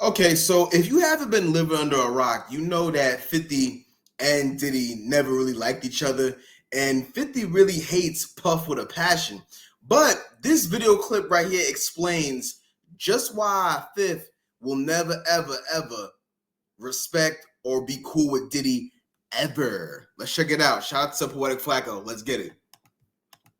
Okay, so if you haven't been living under a rock, you know that 50 and Diddy never really liked each other, and 50 really hates Puff with a passion. But this video clip right here explains just why Fifth will never, ever, ever respect or be cool with Diddy ever. Let's check it out. Shout out to Poetic Flacco. Let's get it.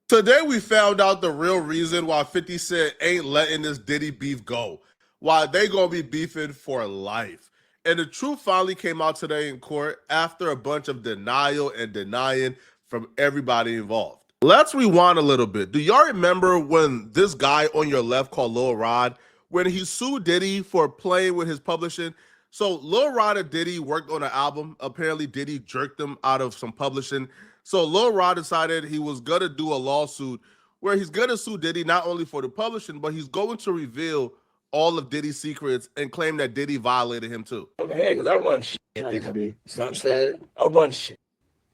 Today we found out the real reason why 50 Cent ain't letting this Diddy beef go. Why they gonna be beefing for life. And the truth finally came out today in court after a bunch of denial and denying from everybody involved. Let's rewind a little bit. Do y'all remember when this guy on your left called Lil Rod, when he sued Diddy for playing with his publishing? So Lil Rod and Diddy worked on an album. Apparently Diddy jerked him out of some publishing. So Lil Rod decided he was gonna do a lawsuit where he's gonna sue Diddy not only for the publishing, but he's going to reveal all of Diddy's secrets and claim that Diddy violated him too. Okay, because I run shit. You know what I'm saying? I run shit.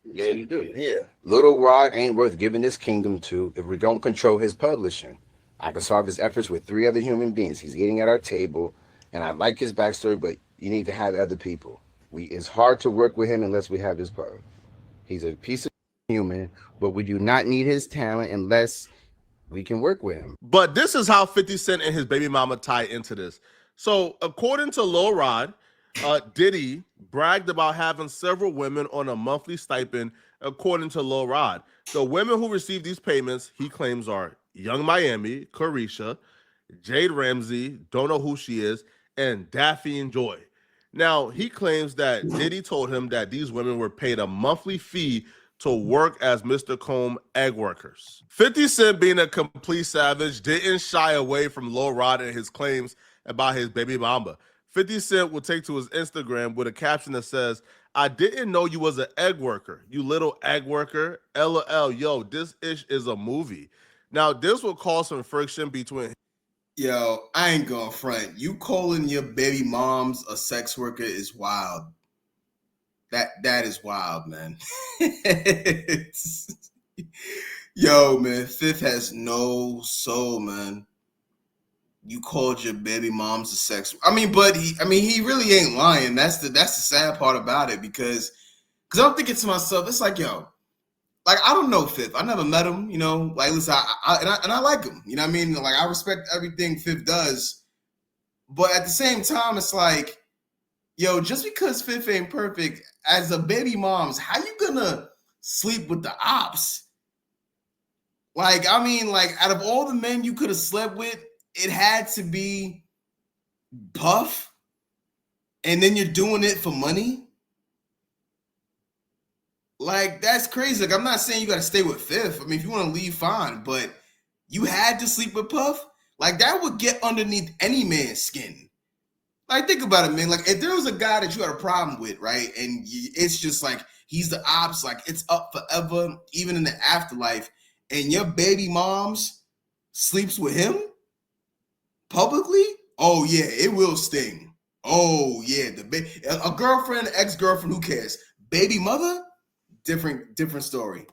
Yeah, you do. Yeah. Lil Rod ain't worth giving this kingdom to if we don't control his publishing. I can solve his efforts with 3 other human beings. He's eating at our table, and I like his backstory, but you need to have other people. It's hard to work with him unless we have his power. He's a piece of human, but we do not need his talent unless we can work with him. But this is how 50 Cent and his baby mama tie into this. So according to Lil Rod, Diddy bragged about having several women on a monthly stipend. According to Lil Rod, the women who receive these payments, he claims, are Young Miami, Carisha, Jade Ramsey, don't know who she is, and Daphne Joy. Now, he claims that Diddy told him that these women were paid a monthly fee to work as Mr. Comb egg workers. 50 Cent, being a complete savage, didn't shy away from Lil Rod and his claims about his baby mama. 50 Cent will take to his Instagram with a caption that says, "I didn't know you was an egg worker, you little egg worker. LOL, yo, this ish is a movie." Now, this will cause some friction between. Yo, I ain't going front. You calling your baby moms a sex worker is wild. That is wild, man. Yo, man, Fifth has no soul, man. You called your baby moms a sex. But he really ain't lying. That's the sad part about it because I'm thinking to myself, it's like, yo, like I don't know Fifth. I never met him, you know. Like, listen, I like him. You know what I mean? Like, I respect everything Fifth does, but at the same time, it's like, yo, just because Fifth ain't perfect, as a baby mom's, how you gonna sleep with the ops? Like, out of all the men you could have slept with, it had to be Puff, and then you're doing it for money? Like, that's crazy. Like, I'm not saying you got to stay with Fifth. If you want to leave, fine. But you had to sleep with Puff? Like, that would get underneath any man's skin. Like, think about it, man. Like, if there was a guy that you had a problem with, right, and it's just like he's the ops, like it's up forever, even in the afterlife, and your baby mom's sleeps with him publicly, oh yeah, it will sting. Oh yeah, a girlfriend, ex-girlfriend, who cares? Baby mother, different story.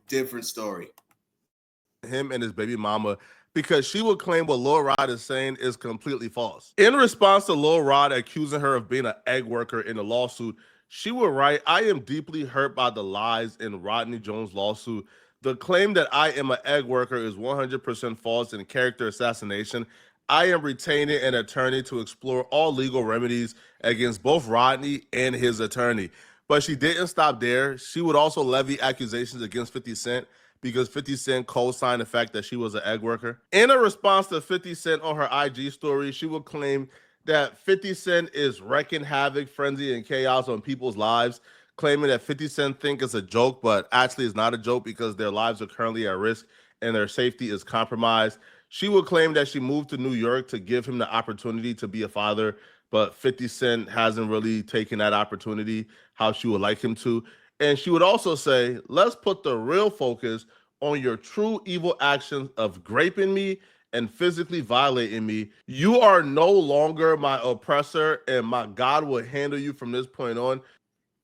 Him and his baby mama, because she would claim what Lil Rod is saying is completely false. In response to Lil Rod accusing her of being an egg worker in a lawsuit, she would write, "I am deeply hurt by the lies in Rodney Jones' lawsuit. The claim that I am an egg worker is 100% false and character assassination. I am retaining an attorney to explore all legal remedies against both Rodney and his attorney." But she didn't stop there. She would also levy accusations against 50 Cent because 50 Cent co-signed the fact that she was an egg worker. In a response to 50 Cent on her IG story, she would claim that 50 Cent is wreaking havoc, frenzy, and chaos on people's lives, claiming that 50 Cent think it's a joke, but actually it's not a joke because their lives are currently at risk and their safety is compromised. She would claim that she moved to New York to give him the opportunity to be a father, but 50 Cent hasn't really taken that opportunity how she would like him to. And she would also say, "Let's put the real focus on your true evil actions of graping me and physically violating me. You are no longer my oppressor, and my God will handle you from this point on."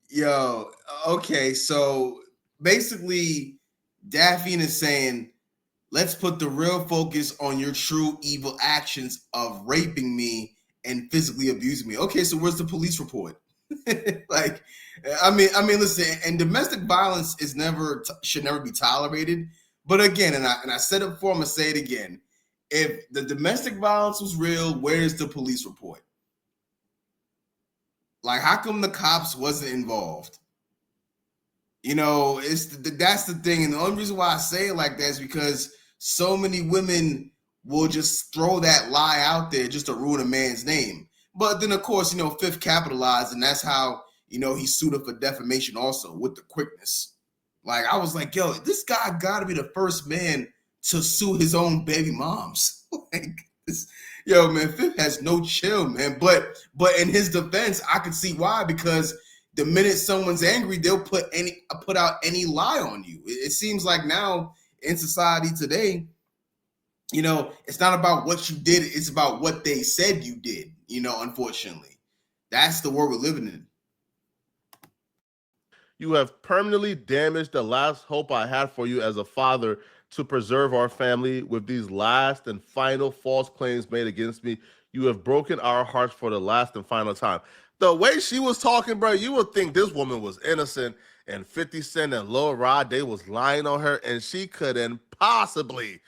Yo, okay, so basically, Daphne is saying, let's put the real focus on your true evil actions of raping me and physically abusing me. Okay, so where's the police report? Like, I mean, listen, and domestic violence is should never be tolerated. But again, and I said it before, I'm gonna say it again. If the domestic violence was real, where's the police report? Like, how come the cops wasn't involved? You know, that's the thing. And the only reason why I say it like that is because so many women will just throw that lie out there just to ruin a man's name. But then, of course, Fifth capitalized, and that's how, he sued her for defamation also with the quickness. Like, I was like, yo, this guy got to be the first man to sue his own baby moms. Like, yo, man, Fifth has no chill, man. But in his defense, I can see why, because the minute someone's angry, they'll put out any lie on you. It seems like now in society today, it's not about what you did. It's about what they said you did, unfortunately. That's the world we're living in. You have permanently damaged the last hope I had for you as a father to preserve our family with these last and final false claims made against me. You have broken our hearts for the last and final time. The way she was talking, bro, you would think this woman was innocent, and 50 Cent and Lil Rod, they was lying on her, and she couldn't possibly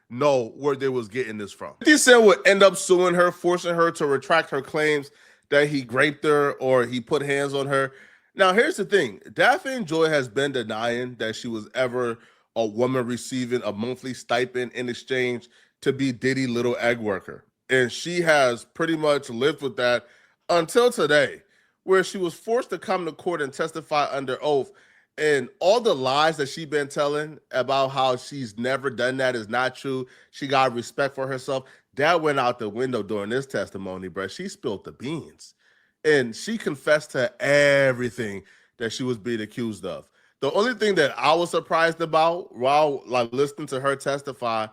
know where they was getting this from. 50 Cent would end up suing her, forcing her to retract her claims that he raped her or he put hands on her. Now, here's the thing. Daphne Joy has been denying that she was ever a woman receiving a monthly stipend in exchange to be Diddy little egg worker. And she has pretty much lived with that until today, where she was forced to come to court and testify under oath. And all the lies that she's been telling about how she's never done that is not true. She got respect for herself. That went out the window during this testimony, bro. She spilled the beans. And she confessed to everything that she was being accused of. The only thing that I was surprised about while listening to her testify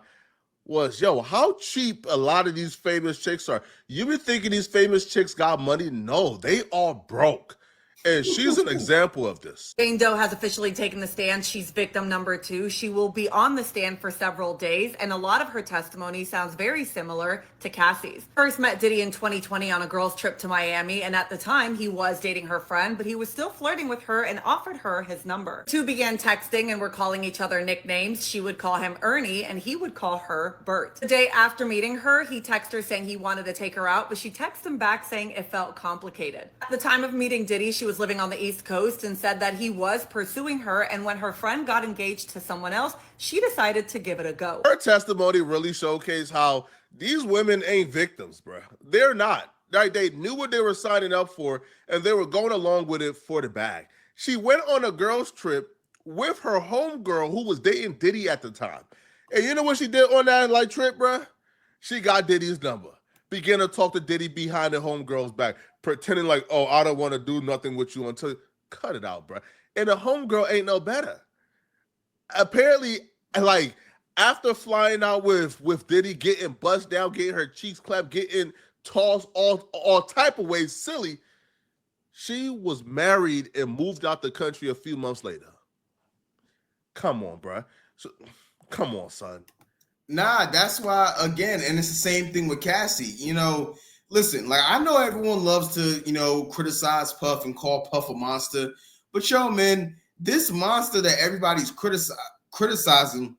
was, yo, how cheap a lot of these famous chicks are. You be thinking these famous chicks got money? No, they are broke. And she's an example of this. Jane Doe has officially taken the stand. She's victim number 2. She will be on the stand for several days, and a lot of her testimony sounds very similar to Cassie's. First met Diddy in 2020 on a girls' trip to Miami, and at the time, he was dating her friend, but he was still flirting with her and offered her his number. The two began texting and were calling each other nicknames. She would call him Ernie, and he would call her Bert. The day after meeting her, he texted her saying he wanted to take her out, but she texted him back saying it felt complicated. At the time of meeting Diddy, she was living on the East Coast and said that he was pursuing her, and when her friend got engaged to someone else, she decided to give it a go. Her testimony really showcased how these women ain't victims, bro. They're not. They knew what they were signing up for, and they were going along with it for the bag. She went on a girls' trip with her homegirl who was dating Diddy at the time. And you know what she did on that trip, bro? She got Diddy's number. Began to talk to Diddy behind the homegirl's back, pretending like, oh, I don't want to do nothing with you until... Cut it out, bro. And the homegirl ain't no better. Apparently, after flying out with Diddy, getting buzzed down, getting her cheeks clapped, getting tossed all type of ways silly, she was married and moved out the country a few months later. Come on, bro. Come on, son. Nah, that's why, again, and it's the same thing with Cassie. Listen, I know everyone loves to, criticize Puff and call Puff a monster. But, yo, man, this monster that everybody's criticizing,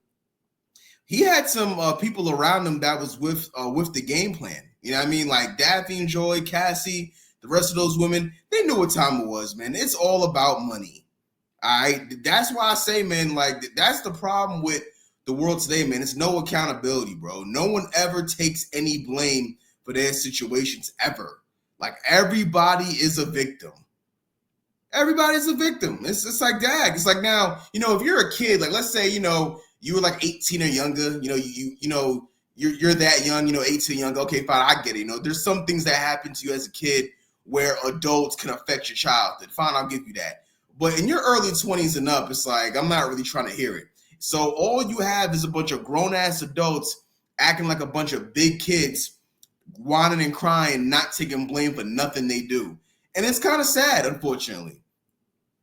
he had some people around him that was with the game plan. You know what I mean? Like Daphne Joy, Cassie, the rest of those women, they knew what time it was, man. It's all about money. All right? That's why I say, man, that's the problem with the world today, man. It's no accountability, bro. No one ever takes any blame for their situations ever. Everybody is a victim. Everybody's a victim. It's like that. It's like now, if you're a kid, let's say, you were 18 or younger, you're that young, 18 young. Okay, fine, I get it. There's some things that happen to you as a kid where adults can affect your childhood. Fine, I'll give you that. But in your early 20s and up, it's like, I'm not really trying to hear it. So all you have is a bunch of grown-ass adults acting like a bunch of big kids, whining and crying, not taking blame for nothing they do. And it's kind of sad, unfortunately.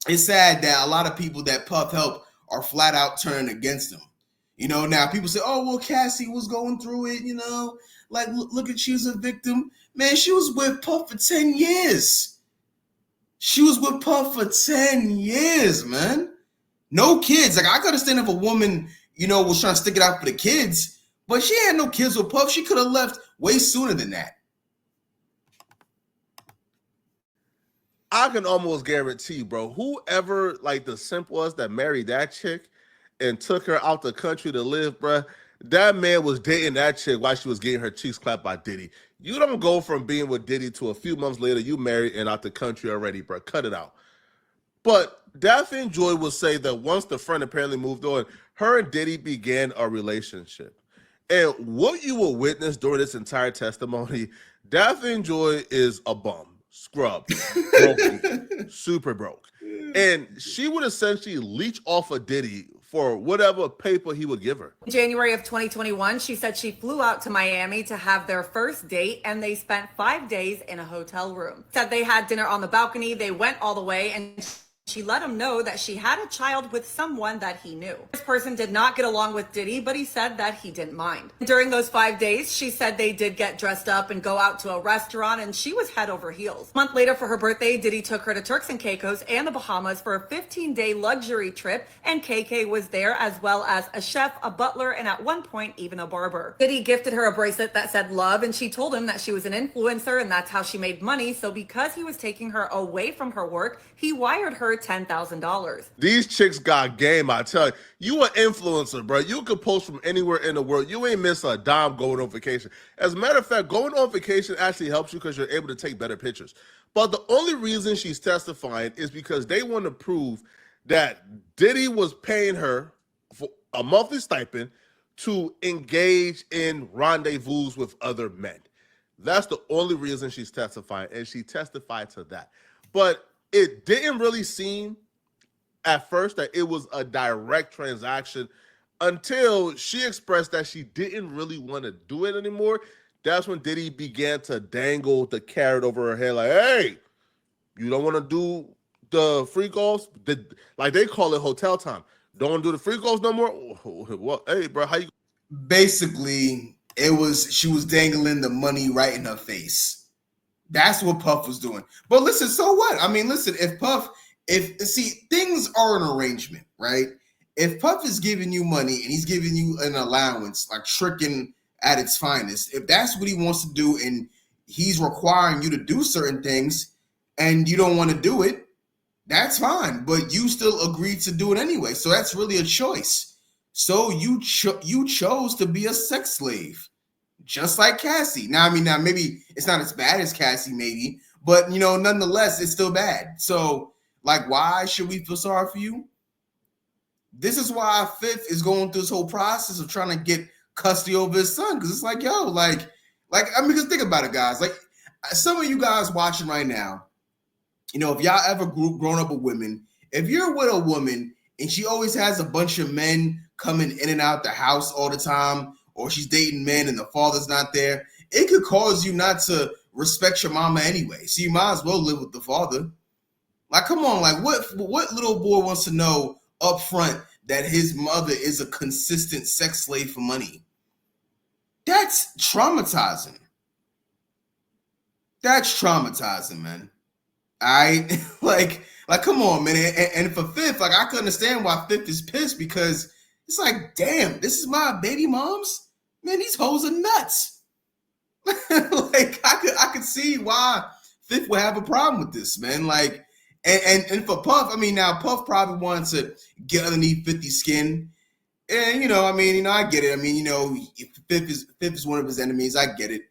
It's sad that a lot of people that Puff helped are flat out turning against him. You know, now people say, oh, well, Cassie was going through it, you know, like, look at, she was a victim. Man, she was with Puff for 10 years. She was with Puff for 10 years, man. No kids. Like, I could understand if a woman, you know, was trying to stick it out for the kids, but she had no kids with Puff. She could have left way sooner than that. I can almost guarantee, bro, whoever, like, the simp was that married that chick and took her out the country to live, bro, that man was dating that chick while she was getting her cheeks clapped by Diddy. You don't go from being with Diddy to a few months later, you married and out the country already, bro. Cut it out. But Daphne Joy will say that once the friend apparently moved on, her and Diddy began a relationship. And what you will witness during this entire testimony, Daphne Joy is a bum, scrub, broke, super broke. And she would essentially leech off of Diddy for whatever paper he would give her. In January of 2021, she said she flew out to Miami to have their first date, and they spent 5 days in a hotel room. Said they had dinner on the balcony, they went all the way, and she let him know that she had a child with someone that he knew. This person did not get along with Diddy, but he said that he didn't mind. During those 5 days, she said they did get dressed up and go out to a restaurant, and she was head over heels. A month later for her birthday, Diddy took her to Turks and Caicos and the Bahamas for a 15-day luxury trip, and KK was there as well as a chef, a butler, and at one point, even a barber. Diddy gifted her a bracelet that said love, and she told him that she was an influencer and that's how she made money. So because he was taking her away from her work, he wired her $10,000. These chicks got game, I tell you. You an influencer, bro. You could post from anywhere in the world. You ain't miss a dime going on vacation. As a matter of fact, going on vacation actually helps you because you're able to take better pictures. But the only reason she's testifying is because they want to prove that Diddy was paying her for a monthly stipend to engage in rendezvous with other men. That's the only reason she's testifying, and she testified to that. But it didn't really seem at first that it was a direct transaction until she expressed that she didn't really want to do it anymore. That's when Diddy began to dangle the carrot over her head like, hey, you don't want to do the freakoffs? Like they call it hotel time. Don't want to do the freakoffs no more? What? Hey, bro, how you? Basically, she was dangling the money right in her face. That's what Puff was doing. But listen, so what? I mean, listen, things are an arrangement, right? If Puff is giving you money and he's giving you an allowance, like tricking at its finest, if that's what he wants to do and he's requiring you to do certain things and you don't want to do it, that's fine. But you still agreed to do it anyway. So that's really a choice. So you chose to be a sex slave. Just like Cassie. Now, maybe it's not as bad as Cassie, maybe, but, you know, nonetheless, it's still bad. So, like, why should we feel sorry for you? This is why Fifth is going through this whole process of trying to get custody over his son. Because it's like, yo, because think about it, guys. Like, some of you guys watching right now, you know, if y'all ever grown up with women, if you're with a woman and she always has a bunch of men coming in and out the house all the time, or she's dating men and the father's not there, it could cause you not to respect your mama anyway. So you might as well live with the father. Like, come on, like what little boy wants to know up front that his mother is a consistent sex slave for money? That's traumatizing. That's traumatizing, man. like come on, man. And for Fifth, like, I could understand why Fifth is pissed, because it's like, damn, this is my baby mom's? Man, these hoes are nuts. Like, I could see why Fifth would have a problem with this, man. Like, and for Puff, I mean, now Puff probably wanted to get underneath 50's skin. And, I get it. I mean, Fifth is one of his enemies. I get it.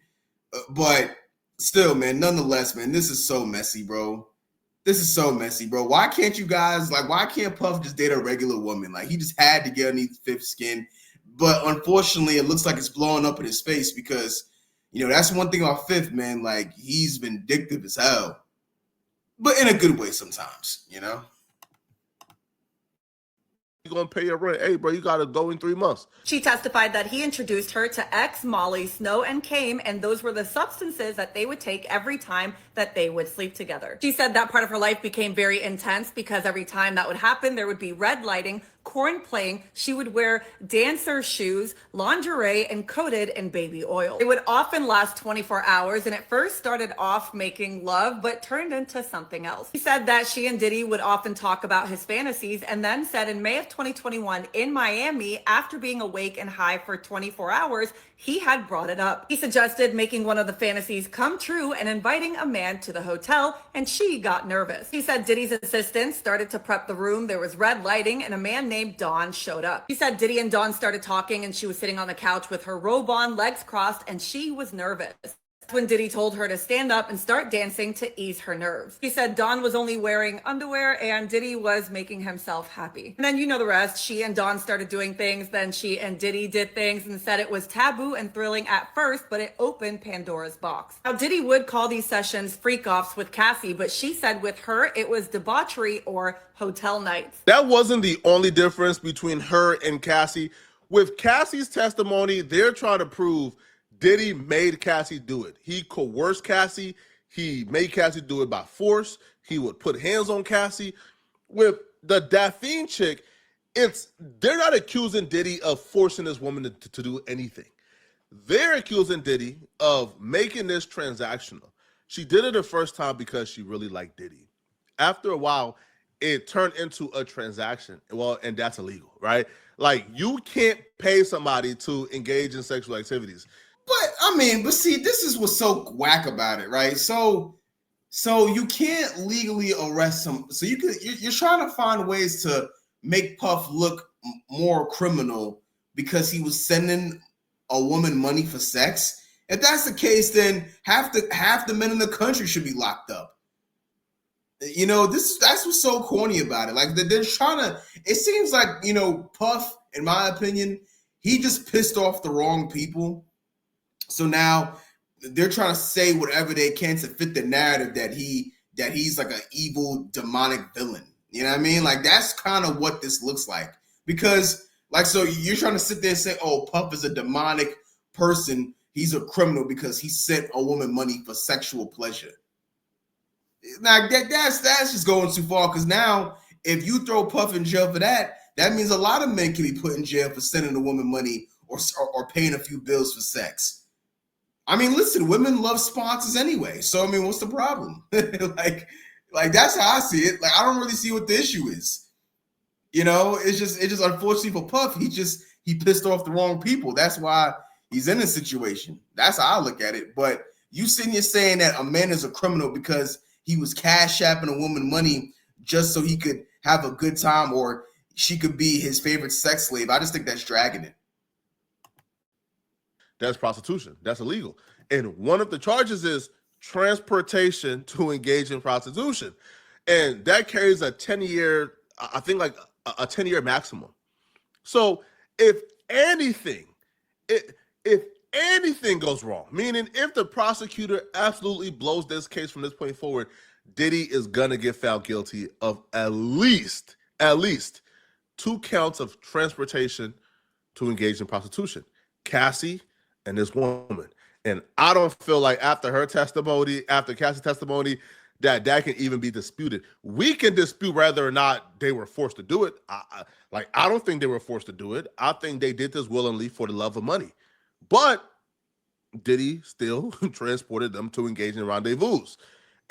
But still, man, nonetheless, man, this is so messy, bro. This is so messy, bro. Why can't you guys, like, why can't Puff just date a regular woman? Like, he just had to get underneath Fifth's skin. But unfortunately, it looks like it's blowing up in his face because, that's one thing about Fifth, man. Like, he's vindictive as hell. But in a good way sometimes, You're going to pay your rent. Hey, bro, you got to go in 3 months. She testified that he introduced her to X, Molly, Snow, and Kame, and those were the substances that they would take every time that they would sleep together. She said that part of her life became very intense because every time that would happen, there would be red lighting, corn playing, she would wear dancer shoes, lingerie, and coated in baby oil. It would often last 24 hours, and it first started off making love, but turned into something else. He said that she and Diddy would often talk about his fantasies, and then said in May of 2021 in Miami, after being awake and high for 24 hours, he had brought it up. He suggested making one of the fantasies come true and inviting a man to the hotel, and she got nervous. He said Diddy's assistant started to prep the room, there was red lighting, and a man named Don showed up. He said Diddy and Don started talking, and she was sitting on the couch with her robe on, legs crossed, and she was nervous. That's when Diddy told her to stand up and start dancing to ease her nerves. He said Don was only wearing underwear and Diddy was making himself happy. And then you know the rest. She and Don started doing things, then she and Diddy did things, and said it was taboo and thrilling at first, but it opened Pandora's box. Now Diddy would call these sessions freak-offs with Cassie, but she said with her it was debauchery or hotel nights. That wasn't the only difference between her and Cassie. With Cassie's testimony, they're trying to prove Diddy made Cassie do it. He coerced Cassie. He made Cassie do it by force. He would put hands on Cassie. With the Daphne chick, they're not accusing Diddy of forcing this woman to do anything. They're accusing Diddy of making this transactional. She did it the first time because she really liked Diddy. After a while, it turned into a transaction. Well, and that's illegal, right? Like, you can't pay somebody to engage in sexual activities. But see, this is what's so whack about it, right? So you can't legally arrest some. So you're trying to find ways to make Puff look more criminal because he was sending a woman money for sex. If that's the case, then half the men in the country should be locked up. You know, that's what's so corny about it. Like they're trying to. It seems like, you know, Puff, in my opinion, he just pissed off the wrong people. So now they're trying to say whatever they can to fit the narrative that he's like an evil demonic villain. You know what I mean? Like that's kind of what this looks like. Because like, so you're trying to sit there and say, oh, Puff is a demonic person. He's a criminal because he sent a woman money for sexual pleasure. Now that's just going too far. Because now if you throw Puff in jail for that, that means a lot of men can be put in jail for sending a woman money or paying a few bills for sex. I mean, listen, women love sponsors anyway. So, I mean, what's the problem? like that's how I see it. Like, I don't really see what the issue is. You know, it's just unfortunately for Puff, he pissed off the wrong people. That's why he's in this situation. That's how I look at it. But you sitting here saying that a man is a criminal because he was cash apping a woman money just so he could have a good time or she could be his favorite sex slave. I just think that's dragging it. That's prostitution. That's illegal. And one of the charges is transportation to engage in prostitution. And that carries a 10-year, I think like a 10-year maximum. So if anything goes wrong, meaning if the prosecutor absolutely blows this case from this point forward, Diddy is going to get found guilty of at least 2 counts of transportation to engage in prostitution. Cassie and this woman. And I don't feel like after Cassie's testimony, that can even be disputed. We can dispute whether or not they were forced to do it. I don't think they were forced to do it. I think they did this willingly for the love of money. But Diddy still transported them to engage in rendezvous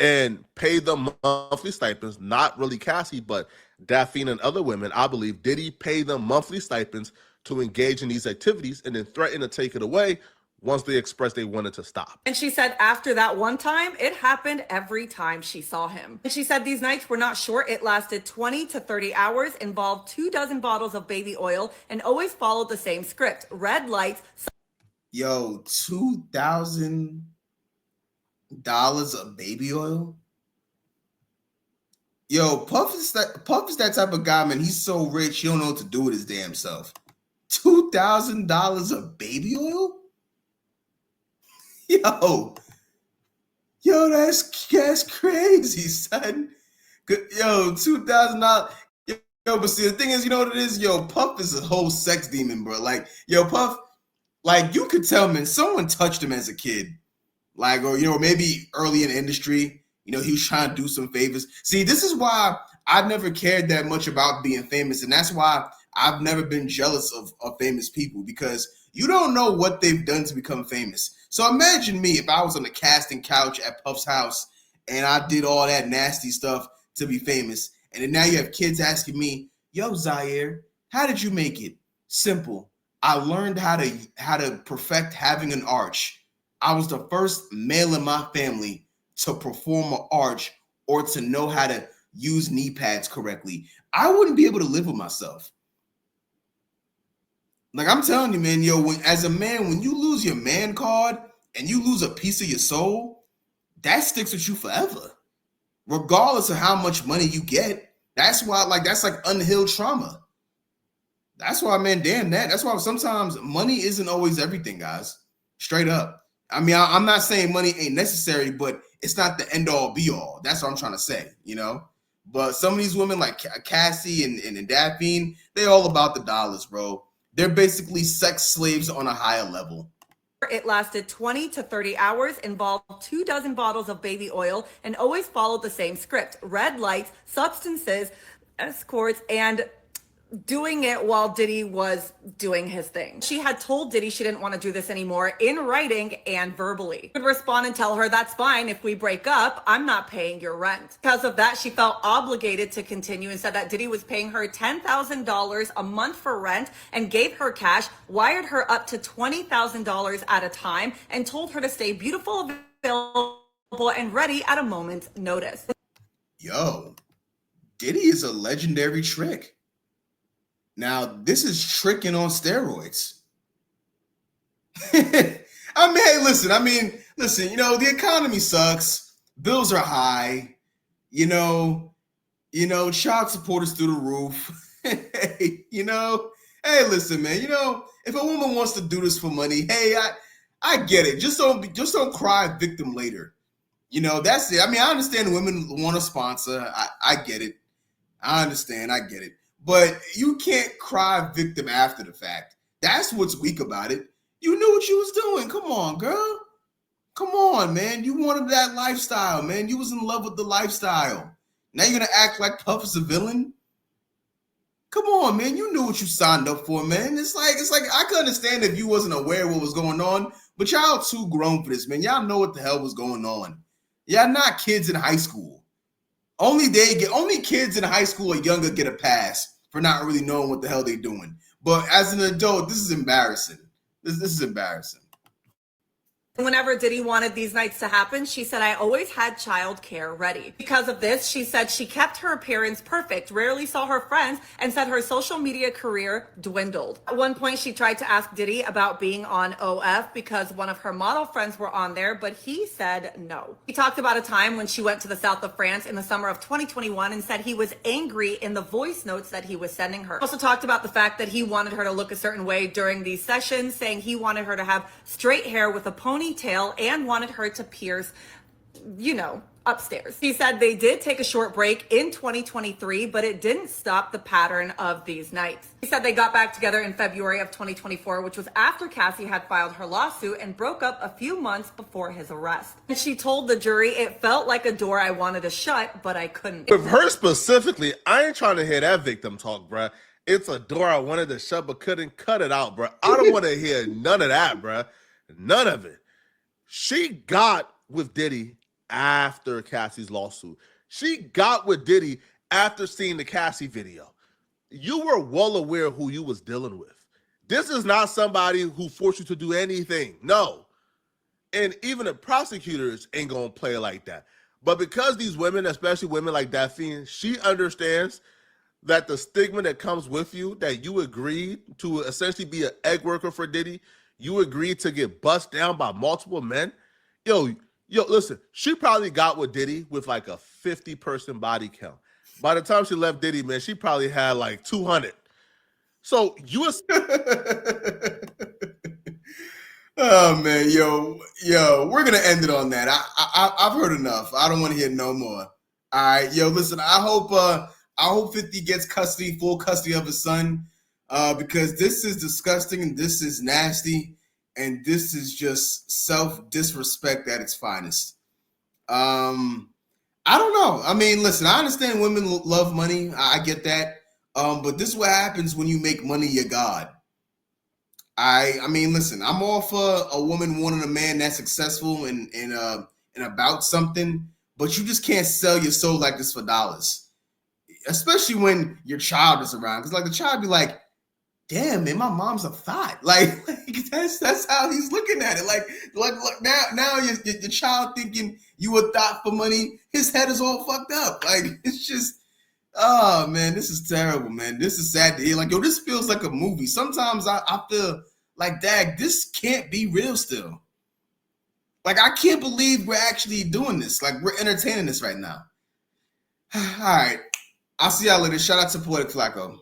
and paid them monthly stipends, not really Cassie, but Daphne and other women. I believe Diddy paid them monthly stipends to engage in these activities and then threaten to take it away once they expressed they wanted to stop. And she said after that one time, it happened every time she saw him. And she said these nights were not short. It lasted 20 to 30 hours, involved 24 bottles of baby oil, and always followed the same script. Red lights. Yo, $2,000 of baby oil? Yo, Puff is that type of guy, man. He's so rich, he don't know what to do with his damn self. $2,000 of baby oil? Yo, that's crazy, son. Yo, $2,000. Yo, but see, the thing is, you know what it is? Yo, Puff is a whole sex demon, bro. Like, yo, Puff, like, you could tell, man, someone touched him as a kid. Like, or, you know, maybe early in the industry, you know, he was trying to do some favors. See, this is why I never cared that much about being famous. And that's why I've never been jealous of famous people because you don't know what they've done to become famous. So imagine me if I was on the casting couch at Puff's house and I did all that nasty stuff to be famous. And then now you have kids asking me, yo, Zaire, how did you make it? Simple. I learned how to perfect having an arch. I was the first male in my family to perform an arch or to know how to use knee pads correctly. I wouldn't be able to live with myself. Like I'm telling you, man, yo, as a man, when you lose your man card and you lose a piece of your soul, that sticks with you forever, regardless of how much money you get. That's why, that's like unhealed trauma. That's why, man, damn that. That's why sometimes money isn't always everything, guys. Straight up. I mean, I'm not saying money ain't necessary, but it's not the end all be all. That's what I'm trying to say, you know? But some of these women like Cassie and Daphne, they all about the dollars, bro. They're basically sex slaves on a higher level. It lasted 20 to 30 hours, involved 24 bottles of baby oil, and always followed the same script: red lights, substances, escorts, and doing it while Diddy was doing his thing. She had told Diddy she didn't want to do this anymore in writing and verbally. He would respond and tell her, that's fine. If we break up, I'm not paying your rent. Because of that, she felt obligated to continue and said that Diddy was paying her $10,000 a month for rent and gave her cash, wired her up to $20,000 at a time, and told her to stay beautiful, available, and ready at a moment's notice. Yo, Diddy is a legendary trick. Now, this is tricking on steroids. Hey, listen, you know, the economy sucks. Bills are high. You know, child support is through the roof. Hey, listen, man, if a woman wants to do this for money, hey, I get it. Just don't cry victim later. That's it. I mean, I understand women want to sponsor. I get it. I get it. But you can't cry victim after the fact. That's what's weak about it. You knew what you was doing. Come on, girl. Come on, man. You wanted that lifestyle, man. You was in love with the lifestyle. Now you're going to act like Puff is a villain? Come on, man. You knew what you signed up for, man. It's like I could understand if you wasn't aware of what was going on, but y'all too grown for this, man. Y'all know what the hell was going on. Y'all not kids in high school. Only kids in high school or younger get a pass for not really knowing what the hell they're doing. But as an adult, this is embarrassing. This is embarrassing. Whenever Diddy wanted these nights to happen, she said, I always had childcare ready. Because of this, she said she kept her appearance perfect, rarely saw her friends, and said her social media career dwindled. At one point, she tried to ask Diddy about being on OF because one of her model friends were on there, but he said no. He talked about a time when she went to the south of France in the summer of 2021 and said he was angry in the voice notes that he was sending her. Also talked about the fact that he wanted her to look a certain way during these sessions, saying he wanted her to have straight hair with a ponytail and wanted her to pierce, upstairs. He said they did take a short break in 2023, but it didn't stop the pattern of these nights. He said they got back together in February of 2024, which was after Cassie had filed her lawsuit, and broke up a few months before his arrest. And she told the jury, it felt like a door I wanted to shut, but I couldn't. With her specifically, I ain't trying to hear that victim talk, bruh. It's a door I wanted to shut, but couldn't. Cut it out, bruh. I don't want to hear none of that, bruh. None of it. She got with Diddy after Cassie's lawsuit. She got with Diddy after seeing the Cassie video. You were well aware who you was dealing with. This is not somebody who forced you to do anything. No. And even the prosecutors ain't going to play like that. But because these women, especially women like Daphne, she understands that the stigma that comes with you, that you agreed to essentially be an egg worker for Diddy, you agreed to get bust down by multiple men. Yo, listen, she probably got with Diddy with like a 50-person body count. By the time she left Diddy, man, she probably had like 200. So you Oh man, yo, we're gonna end it on that. I've heard enough. I don't want to hear no more. All right, yo, listen, I hope 50 gets full custody of his son. Because this is disgusting and this is nasty and this is just self-disrespect at its finest. I don't know. I mean, listen, I understand women love money. I get that. But this is what happens when you make money your god. I mean, listen, I'm all for a woman wanting a man that's successful and about something, but you just can't sell your soul like this for dollars, especially when your child is around. Because like the child be like, damn, man, my mom's a thought. Like that's how he's looking at it. Like look now your child thinking you a thought for money. His head is all fucked up. Like it's just, oh man, this is terrible, man. This is sad to hear. Like, yo, this feels like a movie. Sometimes I feel like, dag, this can't be real still. Like, I can't believe we're actually doing this. Like, we're entertaining this right now. All right. I'll see y'all later. Shout out to Poetic Flacco.